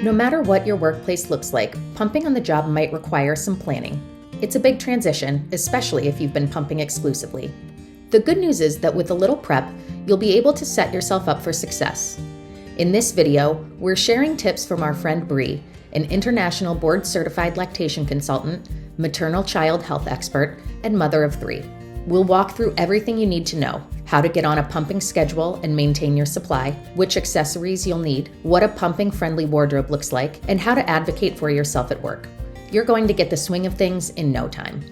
No matter what your workplace looks like, pumping on the job might require some planning. It's a big transition, especially if you've been pumping exclusively. The good news is that with a little prep, you'll be able to set yourself up for success. In this video, we're sharing tips from our friend Bree, an international board-certified lactation consultant, maternal child health expert, and mother of 3. We'll walk through everything you need to know: how to get on a pumping schedule and maintain your supply, which accessories you'll need, what a pumping-friendly wardrobe looks like, and how to advocate for yourself at work. You're going to get the swing of things in no time.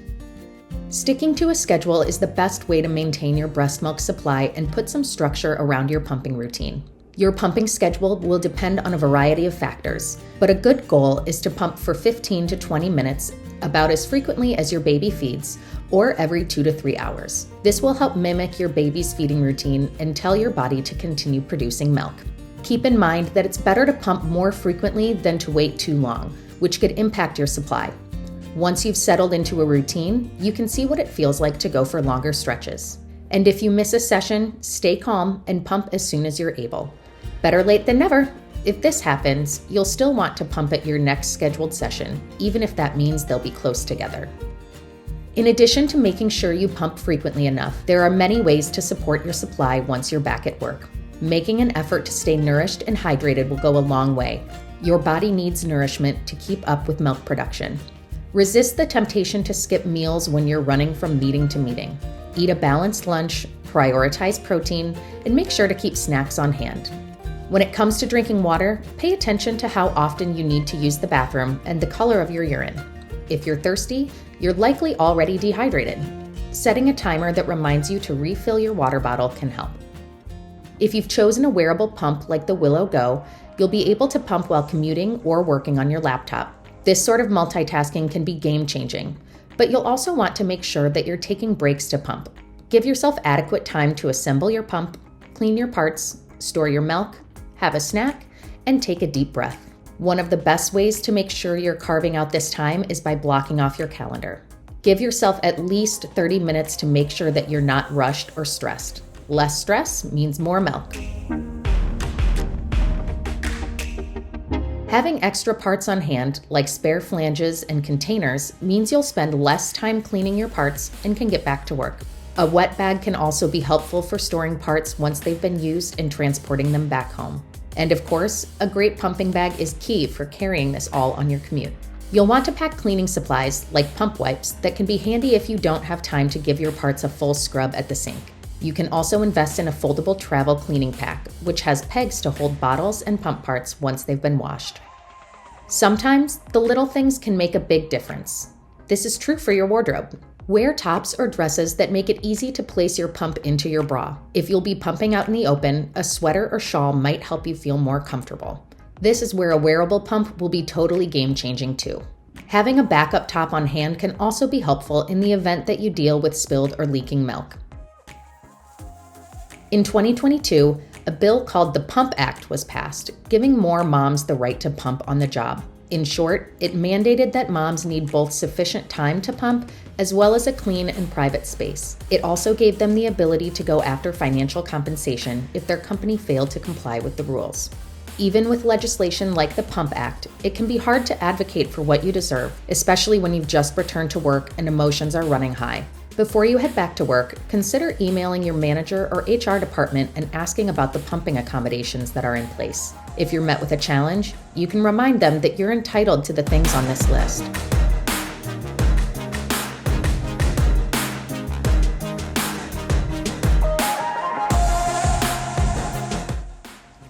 Sticking to a schedule is the best way to maintain your breast milk supply and put some structure around your pumping routine. Your pumping schedule will depend on a variety of factors, but a good goal is to pump for 15 to 20 minutes, about as frequently as your baby feeds, or every 2 to 3 hours. This will help mimic your baby's feeding routine and tell your body to continue producing milk. Keep in mind that it's better to pump more frequently than to wait too long, which could impact your supply. Once you've settled into a routine, you can see what it feels like to go for longer stretches. And if you miss a session, stay calm and pump as soon as you're able. Better late than never. If this happens, you'll still want to pump at your next scheduled session, even if that means they'll be close together. In addition to making sure you pump frequently enough, there are many ways to support your supply once you're back at work. Making an effort to stay nourished and hydrated will go a long way. Your body needs nourishment to keep up with milk production. Resist the temptation to skip meals when you're running from meeting to meeting. Eat a balanced lunch, prioritize protein, and make sure to keep snacks on hand. When it comes to drinking water, pay attention to how often you need to use the bathroom and the color of your urine. If you're thirsty, you're likely already dehydrated. Setting a timer that reminds you to refill your water bottle can help. If you've chosen a wearable pump like the Willow Go, you'll be able to pump while commuting or working on your laptop. This sort of multitasking can be game-changing, but you'll also want to make sure that you're taking breaks to pump. Give yourself adequate time to assemble your pump, clean your parts, store your milk, have a snack, and take a deep breath. One of the best ways to make sure you're carving out this time is by blocking off your calendar. Give yourself at least 30 minutes to make sure that you're not rushed or stressed. Less stress means more milk. Having extra parts on hand, like spare flanges and containers, means you'll spend less time cleaning your parts and can get back to work. A wet bag can also be helpful for storing parts once they've been used and transporting them back home. And of course, a great pumping bag is key for carrying this all on your commute. You'll want to pack cleaning supplies, like pump wipes, that can be handy if you don't have time to give your parts a full scrub at the sink. You can also invest in a foldable travel cleaning pack, which has pegs to hold bottles and pump parts once they've been washed. Sometimes, the little things can make a big difference. This is true for your wardrobe. Wear tops or dresses that make it easy to place your pump into your bra. If you'll be pumping out in the open, a sweater or shawl might help you feel more comfortable. This is where a wearable pump will be totally game-changing too. Having a backup top on hand can also be helpful in the event that you deal with spilled or leaking milk. In 2022, a bill called the Pump Act was passed, giving more moms the right to pump on the job. In short, it mandated that moms need both sufficient time to pump as well as a clean and private space. It also gave them the ability to go after financial compensation if their company failed to comply with the rules. Even with legislation like the Pump Act, it can be hard to advocate for what you deserve, especially when you've just returned to work and emotions are running high. Before you head back to work, consider emailing your manager or HR department and asking about the pumping accommodations that are in place. If you're met with a challenge, you can remind them that you're entitled to the things on this list.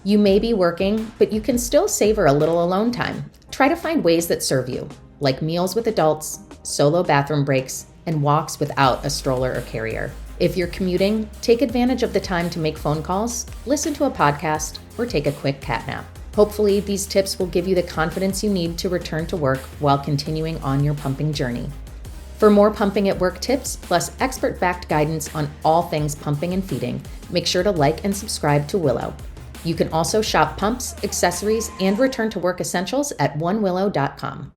You may be working, but you can still savor a little alone time. Try to find ways that serve you, like meals with adults, solo bathroom breaks, and walks without a stroller or carrier. If you're commuting, take advantage of the time to make phone calls, listen to a podcast, or take a quick cat nap. Hopefully, these tips will give you the confidence you need to return to work while continuing on your pumping journey. For more pumping at work tips, plus expert-backed guidance on all things pumping and feeding, make sure to like and subscribe to Willow. You can also shop pumps, accessories, and return to work essentials at onewillow.com.